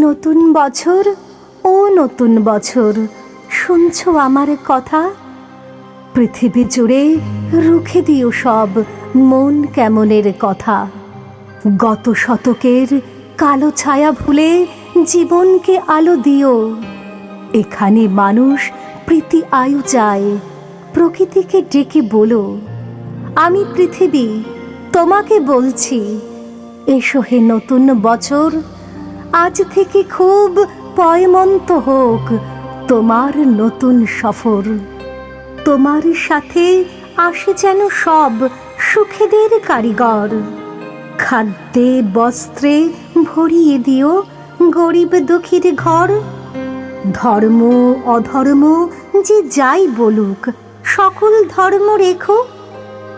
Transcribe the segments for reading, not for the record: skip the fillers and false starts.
নতুন বছর ও নতুন বছর, শুনছো আমার কথা? পৃথিবী জুড়ে রুখে দিও সব মন কেমনের কথা। গত শতকের কালো ছায়া ভুলে জীবনকে আলো দিও। এখানে মানুষ প্রীতি আয়ু চায়, প্রকৃতিকে ডেকে বলো, আমি পৃথিবী তোমাকে বলছি, এসো হে নতুন বছর। আজ থেকে খুব পয়মন্ত হোক তোমার নতুন সফর। তোমার সাথে আসে যেন সব সুখেদের কারিগর। খাদ্যে বস্ত্রে ভরিয়ে দিও গরিব দুঃখীর ঘর। ধর্ম অধর্ম যে যাই বলুক, সকল ধর্ম রেখো।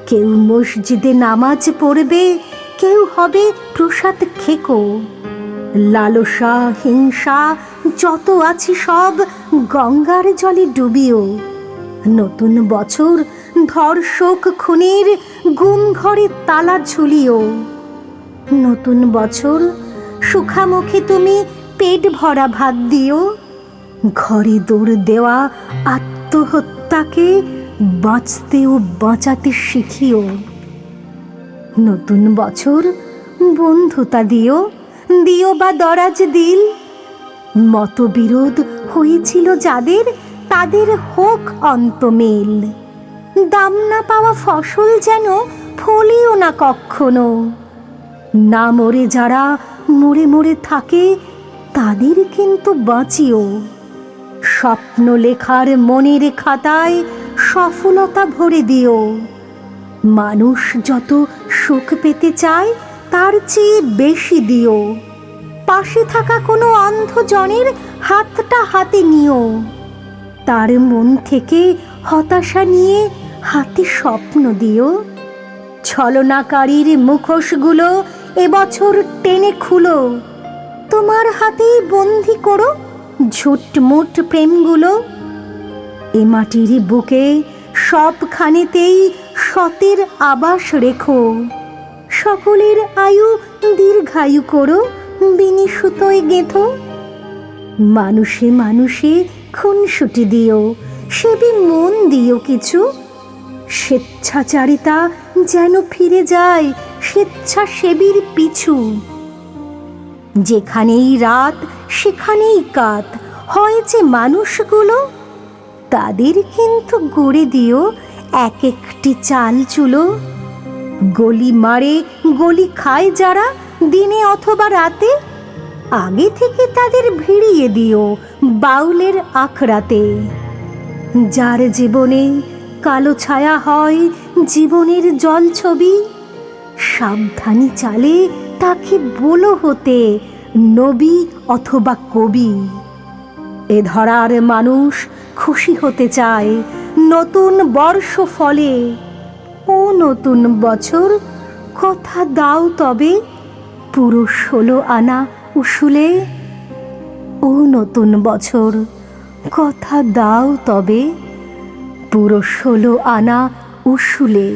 কেউ মসজিদে নামাজ পড়বে, কেউ হবে প্রসাদ খেকো। লালসা হিংসা যত আছে সব গঙ্গার জলে ডুবিও। নতুন বছর ধর্ষক খুনির গুম ঘরে তালা ঝুলিও। নতুন বছর সুখামুখে তুমি পেট ভরা ভাত দিও। ঘরে দৌড় দেওয়া আত্মহত্যাকে বাঁচতে ও বাঁচাতে শিখিও। নতুন বছর বন্ধুতা দিও, দিও বা দরাজ দিল। মতবিরোধ হয়েছিল যাদের, তাদের হোক অন্তমেল। দাম না পাওয়া ফসল যেন ফলিও না কখনো। না মরে যারা মরে মরে থাকে, তাদের কিন্তু বাঁচিও। স্বপ্ন লেখার মনের খাতায় সফলতা ভরে দিও। মানুষ যত সুখ পেতে চায় তার চেয়ে বেশি দিও। পাশে থাকা কোনো অন্ধজনের হাতটা হাতে নিও। তার মন থেকে হতাশা নিয়ে হাতে স্বপ্ন দিও। ছলনাকারীর মুখোশগুলো এবছর টেনে খুলো। তোমার হাতেই বন্দি করো ঝুটমুট প্রেমগুলো। এ মাটির বুকে সবখানেতেই সতের আবাস রেখো। সকলের আয়ু দীর্ঘায়ু করো বিনি সুতোয় গেঁথো। মানুষে মানুষে খুনসুটি দিও, সেবি মন দিও কিছু। স্বেচ্ছাচারিতা যেন ফিরে যায় স্বেচ্ছাসেবীর পিছু। যেখানেই রাত সেখানেই কাত হয়েছে মানুষগুলো, তাদের কিন্তু গড়ে দিও এক একটি চাল চুলো। গলি মারে গলি খায় যারা দিনে অথবা রাতে, আগে থেকে তাদের ভিড়িয়ে দিও বাউলের আখড়াতে। যার জীবনে কালো ছায়া হয় জীবনের জল ছবি, সাবধানী চালে তাকে বলো হতে নবী অথবা কবি। এ ধরার মানুষ খুশি হতে চায় নতুন বর্ষ ফলে। ও নতুন বছর কথা দাও তবে পুরো 16 আনা উসুলে। ও নতুন বছর কথা দাও তবে পুরো 16 আনা উসুলে।